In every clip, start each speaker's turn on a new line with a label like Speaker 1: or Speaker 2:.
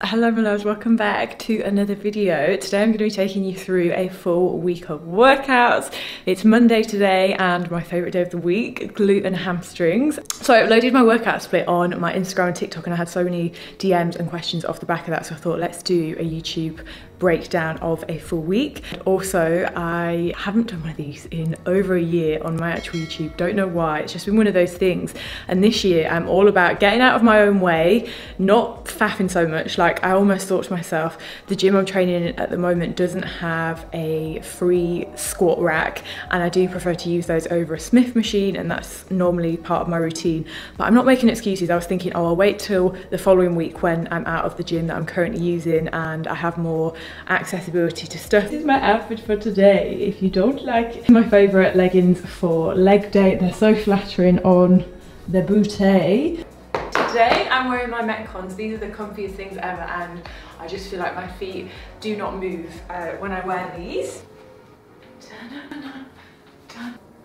Speaker 1: Hello my loves, welcome back to another video. Today I'm going to be taking you through a full week of workouts. It's Monday today and my favourite day of the week, glute and hamstrings. So I uploaded my workout split on my Instagram and TikTok and I had so many DMs and questions off the back of that, so I thought let's do a YouTube breakdown of a full week. Also, I haven't done one of these in over a year on my actual YouTube. Don't know why, it's just been one of those things. And this year I'm all about getting out of my own way, not faffing so much. Like, I almost thought to myself, the gym I'm training in at the moment doesn't have a free squat rack, and I do prefer to use those over a Smith machine, and that's normally part of my routine. But I'm not making excuses. I was thinking, oh, I'll wait till the following week when I'm out of the gym that I'm currently using and I have more accessibility to stuff. This is my outfit for today. If you don't like my favourite leggings for leg day, they're so flattering on the booty. Today I'm wearing my Metcons. These are the comfiest things ever and I just feel like my feet do not move when I wear these.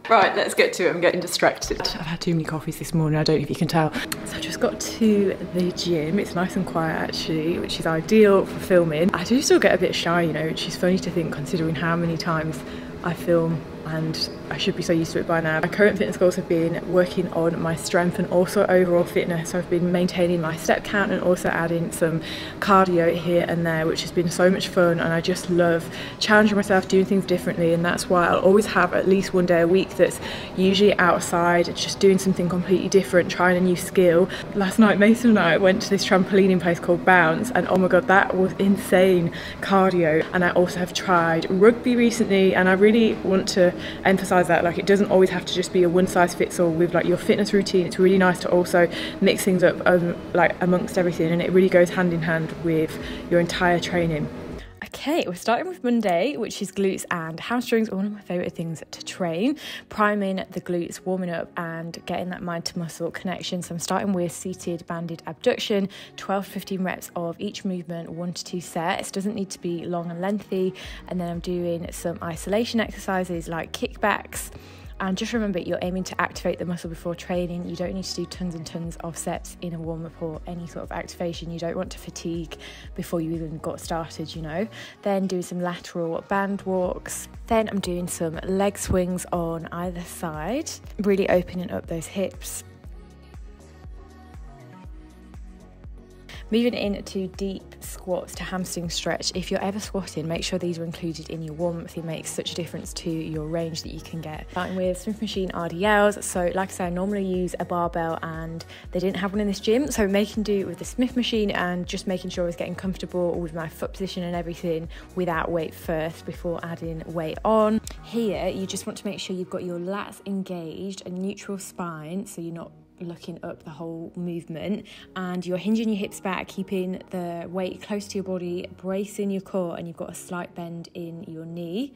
Speaker 1: Right, let's get to it. I'm getting distracted. I've had too many coffees this morning, I don't know if you can tell. So I just got to the gym. It's nice and quiet actually, which is ideal for filming. I do still get a bit shy, you know, which is funny to think considering how many times I film and I should be so used to it by now. My current fitness goals have been working on my strength and also overall fitness. So I've been maintaining my step count and also adding some cardio here and there, which has been so much fun, and I just love challenging myself, doing things differently, and that's why I'll always have at least one day a week that's usually outside, just doing something completely different, trying a new skill. Last night Mason and I went to this trampolining place called Bounce, and oh my god, that was insane cardio. And I also have tried rugby recently, and I really want to emphasize that, like, it doesn't always have to just be a one size fits all with like your fitness routine. It's really nice to also mix things up like amongst everything, and it really goes hand in hand with your entire training. Okay, we're starting with Monday, which is glutes and hamstrings, one of my favourite things to train. Priming the glutes, warming up and getting that mind to muscle connection. So I'm starting with seated banded abduction, 12 to 15 reps of each movement, 1 to 2 sets. Doesn't need to be long and lengthy. And then I'm doing some isolation exercises like kickbacks. And just remember, you're aiming to activate the muscle before training. You don't need to do tons and tons of sets in a warm-up or any sort of activation. You don't want to fatigue before you even got started, you know. Then doing some lateral band walks. Then I'm doing some leg swings on either side, really opening up those hips. Moving into deep squats to hamstring stretch. If you're ever squatting, make sure these are included in your warm-up. It makes such a difference to your range that you can get. Starting with Smith machine RDLs. So like I said, I normally use a barbell and they didn't have one in this gym, so making do with the Smith machine and just making sure I was getting comfortable with my foot position and everything without weight first before adding weight on. Here you just want to make sure you've got your lats engaged, a neutral spine, so you're not looking up the whole movement, and you're hinging your hips back, keeping the weight close to your body, bracing your core, and you've got a slight bend in your knee.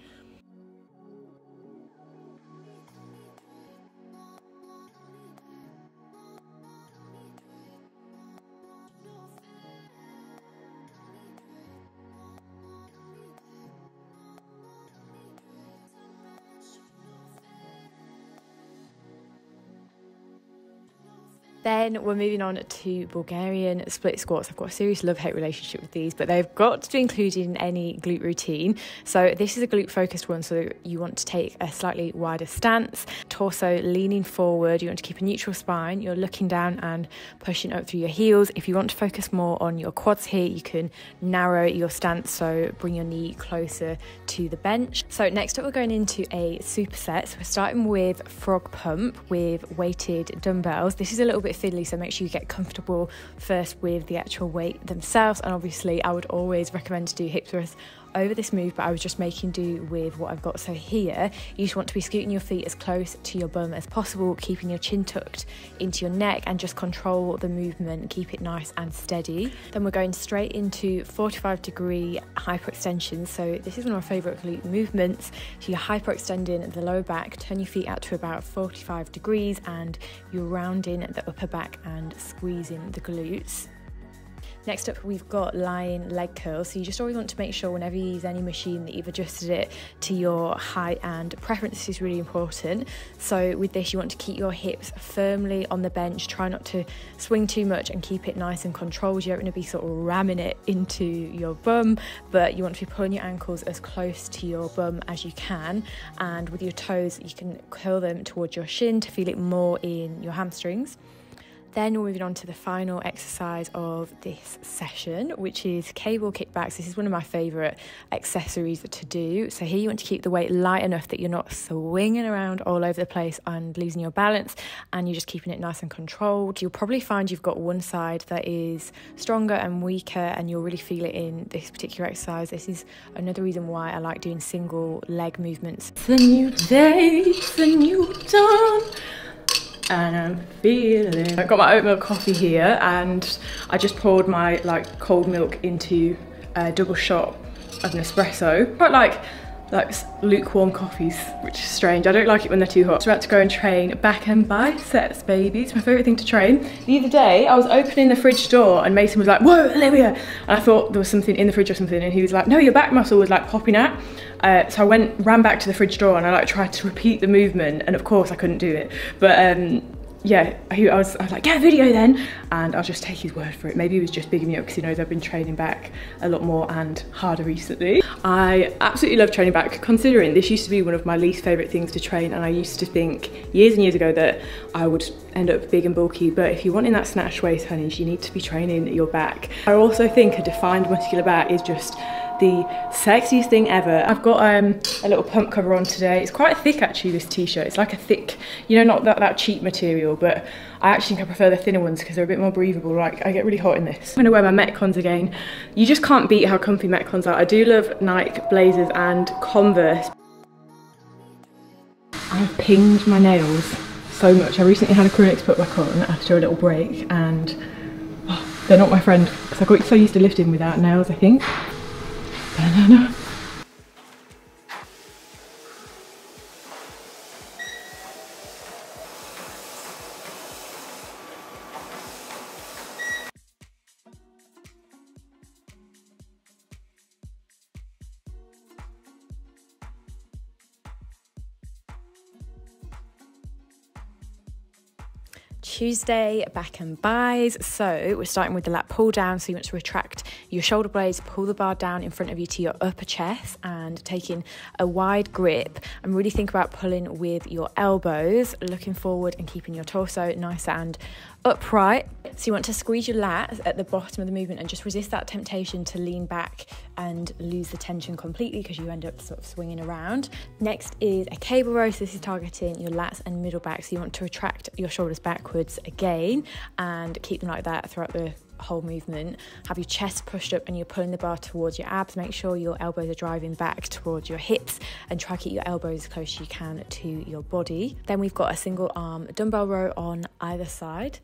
Speaker 1: Then we're moving on to Bulgarian split squats. I've got a serious love-hate relationship with these, but they've got to be included in any glute routine. So this is a glute-focused one, so you want to take a slightly wider stance, torso leaning forward. You want to keep a neutral spine. You're looking down and pushing up through your heels. If you want to focus more on your quads here, you can narrow your stance, so bring your knee closer to the bench. So next up, we're going into a superset. So we're starting with frog pump with weighted dumbbells. This is a little bit fiddly, so make sure you get comfortable first with the actual weight themselves. And obviously I would always recommend to do hip thrusts over this move, but I was just making do with what I've got. So here you just want to be scooting your feet as close to your bum as possible, keeping your chin tucked into your neck, and just control the movement, keep it nice and steady. Then we're going straight into 45-degree hyperextensions. So this is one of my favourite glute movements. So you're hyperextending the lower back, turn your feet out to about 45 degrees, and you're rounding the upper back and squeezing the glutes. Next up, we've got lying leg curls. So you just always want to make sure whenever you use any machine that you've adjusted it to your height and preference. This is really important. So with this, you want to keep your hips firmly on the bench. Try not to swing too much and keep it nice and controlled. You don't want to be sort of ramming it into your bum, but you want to be pulling your ankles as close to your bum as you can. And with your toes, you can curl them towards your shin to feel it more in your hamstrings. Then we're moving on to the final exercise of this session, which is cable kickbacks. This is one of my favourite accessories to do. So here you want to keep the weight light enough that you're not swinging around all over the place and losing your balance, and you're just keeping it nice and controlled. You'll probably find you've got one side that is stronger and weaker, and you'll really feel it in this particular exercise. This is another reason why I like doing single leg movements. It's a new day, it's a new dawn, and I'm feeling. I got my oat milk coffee here, and I just poured my cold milk into a double shot of an espresso. Quite like lukewarm coffees, which is strange. I don't like it when they're too hot. So I'm about to go and train back and biceps, baby. It's my favourite thing to train. The other day, I was opening the fridge door and Mason was like, "Whoa, Olivia!" And I thought there was something in the fridge or something, and he was like, "No, your back muscle was popping out." So I ran back to the fridge door and I tried to repeat the movement, and of course I couldn't do it. But yeah, I was like, "Get a video then," and I'll just take his word for it. Maybe he was just bigging me up because he knows I've been training back a lot more and harder recently. I absolutely love training back, considering this used to be one of my least favourite things to train, and I used to think years and years ago that I would end up big and bulky, but if you're wanting that snatched waist, honeys, you need to be training your back. I also think a defined muscular back is just the sexiest thing ever. I've got a little pump cover on today. It's quite thick actually, this t-shirt. It's like a thick, you know, not that cheap material, but I actually think I prefer the thinner ones because they're a bit more breathable. I get really hot in this. I'm gonna wear my Metcons again. You just can't beat how comfy Metcons are. I do love Nike blazers and Converse. I've pinged my nails so much. I recently had acrylics put back on after a little break, and they're not my friend because I got so used to lifting without nails, I think. Banana. Tuesday, back and buys. So we're starting with the lat pull down. So you want to retract your shoulder blades, pull the bar down in front of you to your upper chest, and taking a wide grip, and really think about pulling with your elbows, looking forward and keeping your torso nice and upright. So you want to squeeze your lats at the bottom of the movement and just resist that temptation to lean back and lose the tension completely, because you end up sort of swinging around. Next is a cable row. So this is targeting your lats and middle back. So you want to retract your shoulders backwards again and keep them like that throughout the whole movement. Have your chest pushed up and you're pulling the bar towards your abs. Make sure your elbows are driving back towards your hips, and try to keep your elbows as close as you can to your body. Then we've got a single arm dumbbell row on either side.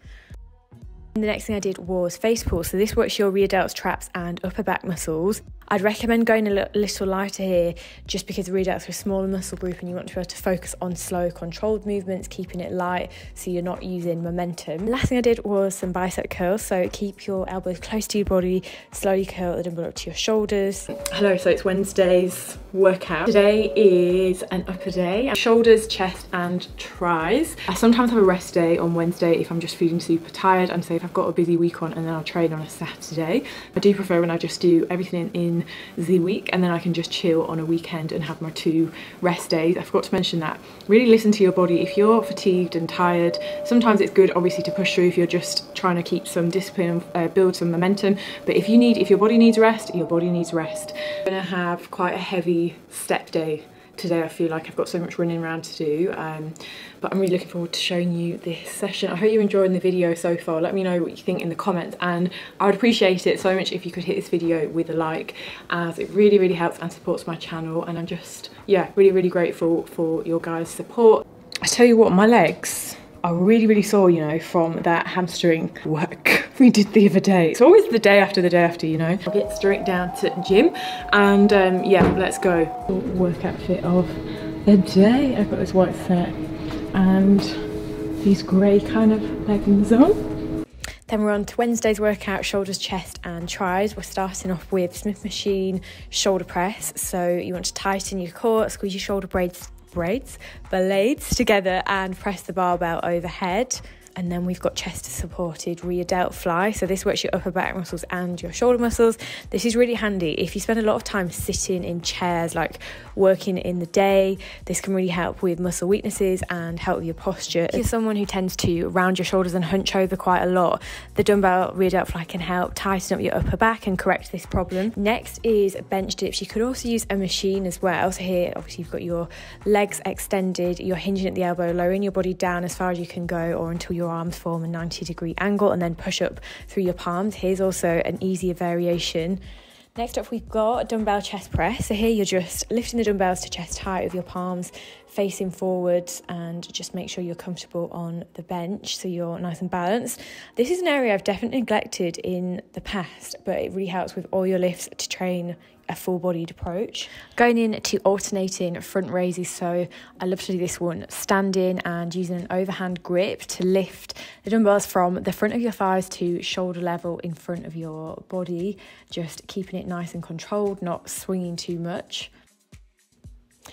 Speaker 1: And the next thing I did was face pull. So this works your rear delts, traps and upper back muscles. I'd recommend going a little lighter here, just because the rear delts are a smaller muscle group and you want to be able to focus on slow, controlled movements, keeping it light so you're not using momentum. The last thing I did was some bicep curls. So keep your elbows close to your body, slowly curl the dumbbell up to your shoulders. Hello, so it's Wednesday's workout. Today is an upper day. Shoulders, chest and tris. I sometimes have a rest day on Wednesday if I'm just feeling super tired, and say if I've got a busy week on, and then I'll train on a Saturday. I do prefer when I just do everything in the week, and then I can just chill on a weekend and have my 2 rest days. I forgot to mention that. Really listen to your body. If you're fatigued and tired, sometimes it's good obviously to push through if you're just trying to keep some discipline and build some momentum. But if your body needs rest, your body needs rest. I'm gonna have quite a heavy step day today. I feel like I've got so much running around to do, but I'm really looking forward to showing you this session. I hope you're enjoying the video so far. Let me know what you think in the comments, and I would appreciate it so much if you could hit this video with a like, as it really helps and supports my channel, and I'm just, yeah, really grateful for your guys' support. I tell you what, my legs are really sore, you know, from that hamstring work we did the other day. It's always the day after, you know. I'll get straight down to the gym, and yeah, let's go. Workout fit of the day. I've got this white set and these grey kind of leggings on. Then we're on to Wednesday's workout, shoulders, chest and tris. We're starting off with Smith machine shoulder press. So you want to tighten your core, squeeze your shoulder blades together and press the barbell overhead. And then we've got chest supported rear delt fly. So this works your upper back muscles and your shoulder muscles. This is really handy if you spend a lot of time sitting in chairs, like working in the day. This can really help with muscle weaknesses and help with your posture. If you're someone who tends to round your shoulders and hunch over quite a lot, the dumbbell rear delt fly can help tighten up your upper back and correct this problem. Next is bench dips. You could also use a machine as well. So here, obviously, you've got your legs extended, you're hinging at the elbow, lowering your body down as far as you can go, or until your arms form a 90-degree angle, and then push up through your palms. Here's also an easier variation. Next up, we've got a dumbbell chest press. So here you're just lifting the dumbbells to chest height with your palms facing forwards, and just make sure you're comfortable on the bench so you're nice and balanced. This is an area I've definitely neglected in the past, but it really helps with all your lifts to train a full-bodied approach. Going into alternating front raises, so I love to do this one standing and using an overhand grip to lift the dumbbells from the front of your thighs to shoulder level in front of your body, just keeping it nice and controlled, not swinging too much.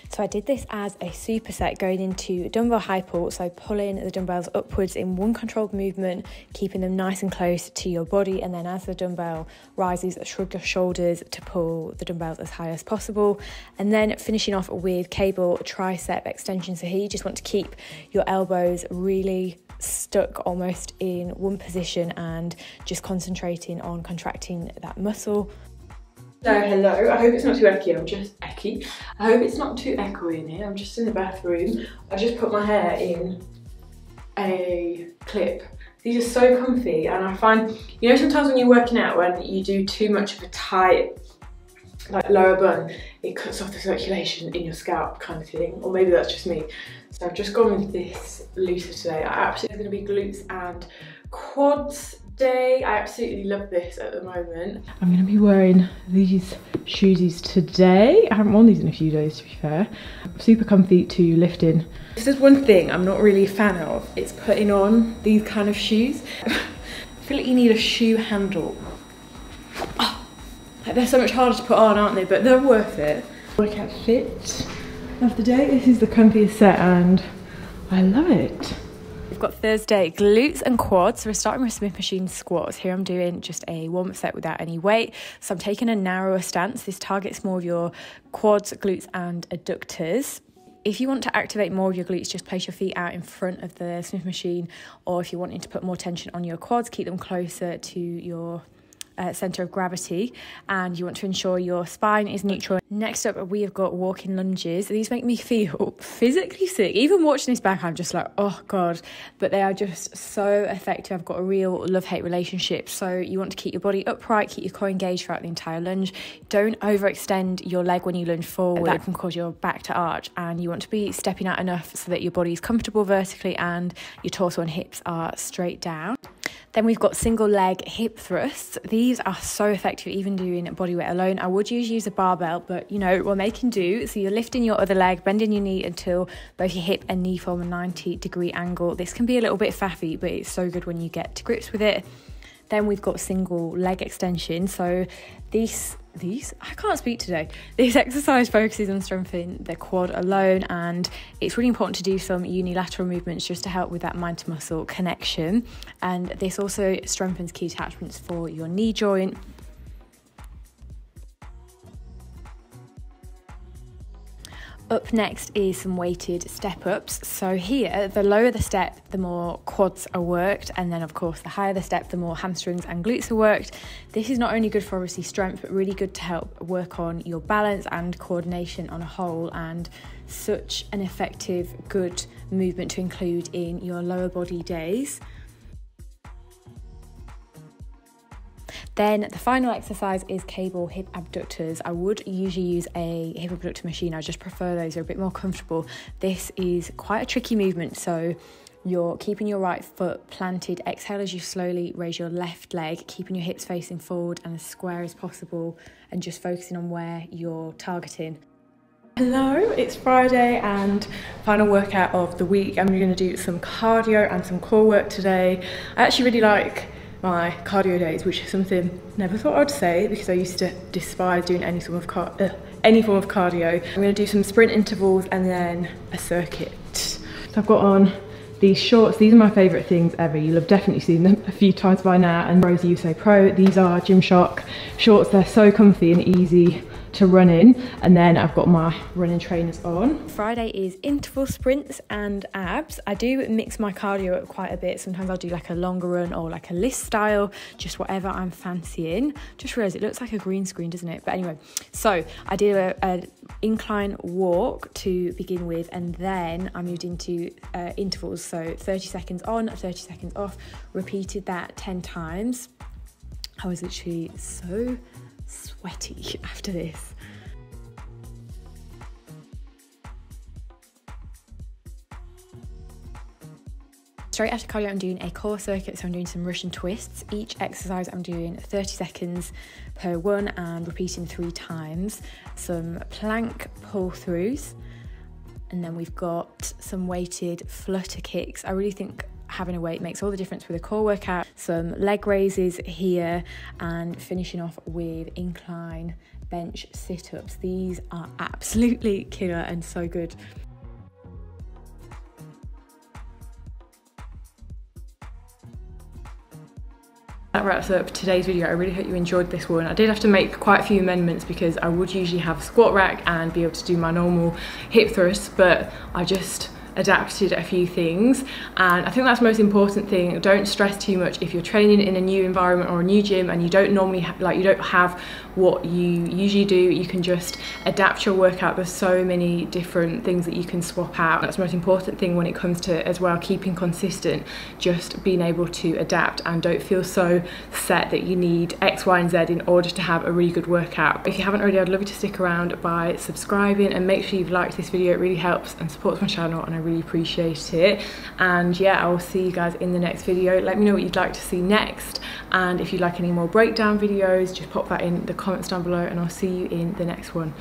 Speaker 1: So I did this as a superset, going into dumbbell high pull, so pulling the dumbbells upwards in one controlled movement, keeping them nice and close to your body, and then as the dumbbell rises, shrug your shoulders to pull the dumbbells as high as possible. And then finishing off with cable tricep extension. So here you just want to keep your elbows really stuck almost in one position and just concentrating on contracting that muscle.
Speaker 2: So hello, I hope it's not too echoey, I hope it's not too echoey in here. I'm just in the bathroom. I just put my hair in a clip. These are so comfy, and I find, you know, sometimes when you're working out, when you do too much of a tight, like lower bun, it cuts off the circulation in your scalp kind of thing, or maybe that's just me. So I've just gone with this looser today. I absolutely going to be glutes and quads day. I absolutely love this at the moment. I'm going to be wearing these shoesies today. I haven't worn these in a few days, to be fair. Super comfy to lift in. This is one thing I'm not really a fan of. It's putting on these kind of shoes. I feel like you need a shoe handle. Oh, like they're so much harder to put on, aren't they? But they're worth it. Workout fit of the day. This is the comfiest set and I love it.
Speaker 1: We've got Thursday glutes and quads. So we're starting with Smith machine squats. Here I'm doing just a warm-up set without any weight. So I'm taking a narrower stance. This targets more of your quads, glutes and adductors. If you want to activate more of your glutes, just place your feet out in front of the Smith machine, or if you're wanting to put more tension on your quads, keep them closer to your centre of gravity, and you want to ensure your spine is neutral. Next up, we have got walking lunges. These make me feel physically sick. Even watching this back, I'm just like, oh God, but they are just so effective. I've got a real love-hate relationship. So you want to keep your body upright, keep your core engaged throughout the entire lunge. Don't overextend your leg when you lunge forward. That can cause your back to arch, and you want to be stepping out enough so that your body is comfortable vertically and your torso and hips are straight down. Then we've got single leg hip thrusts. These are so effective even doing body weight alone. I would usually use a barbell, but you know, what they can do. So you're lifting your other leg, bending your knee until both your hip and knee form a 90-degree angle. This can be a little bit faffy, but it's so good when you get to grips with it. Then we've got single leg extension. So these I can't speak today. This exercise focuses on strengthening the quad alone, and it's really important to do some unilateral movements just to help with that mind to muscle connection. And this also strengthens key attachments for your knee joint. Up next is some weighted step ups. So here, the lower the step, the more quads are worked. And then of course, the higher the step, the more hamstrings and glutes are worked. This is not only good for obviously strength, but really good to help work on your balance and coordination on a whole, and such an effective, good movement to include in your lower body days. Then the final exercise is cable hip abductors. I would usually use a hip abductor machine. I just prefer those, they're a bit more comfortable. This is quite a tricky movement, so you're keeping your right foot planted. Exhale as you slowly raise your left leg, keeping your hips facing forward and as square as possible, and just focusing on where you're targeting.
Speaker 2: Hello, it's Friday and final workout of the week. I'm going to do some cardio and some core work today. I actually really like
Speaker 1: my cardio days, which is something I never thought I'd say because I used to despise doing any form of cardio. I'm going to do some sprint intervals and then a circuit. So I've got on these shorts. These are my favourite things ever. You'll have definitely seen them a few times by now. And Rose USA Pro, these are Gymshark shorts. They're so comfy and easy to run in. And then I've got my running trainers on. Friday is interval sprints and abs. I do mix my cardio up quite a bit. Sometimes I'll do like a longer run or like a list style, just whatever I'm fancying. Just realised it looks like a green screen, doesn't it? But anyway, so I did an incline walk to begin with, and then I moved into intervals. So 30 seconds on, 30 seconds off, repeated that 10 times. I was literally so sweaty after this. Straight after cardio, I'm doing a core circuit, so I'm doing some Russian twists. Each exercise I'm doing 30 seconds per one and repeating 3 times. Some plank pull-throughs, and then we've got some weighted flutter kicks. I really think having a weight makes all the difference with a core workout. Some leg raises here, and finishing off with incline bench sit-ups. These are absolutely killer and so good. That wraps up today's video. I really hope you enjoyed this one. I did have to make quite a few amendments because I would usually have a squat rack and be able to do my normal hip thrusts, but I just adapted a few things, and I think that's the most important thing. Don't stress too much if you're training in a new environment or a new gym and you don't normally you don't have what you usually do. You can just adapt your workout. There's so many different things that you can swap out. That's the most important thing when it comes to, as well, keeping consistent, just being able to adapt, and don't feel so set that you need X, Y and Z in order to have a really good workout. If you haven't already, I'd love you to stick around by subscribing, and make sure you've liked this video. It really helps and supports my channel, and I really appreciate it. And yeah, I will see you guys in the next video. Let me know what you'd like to see next, and if you'd like any more breakdown videos, just pop that in the comments down below, and I'll see you in the next one.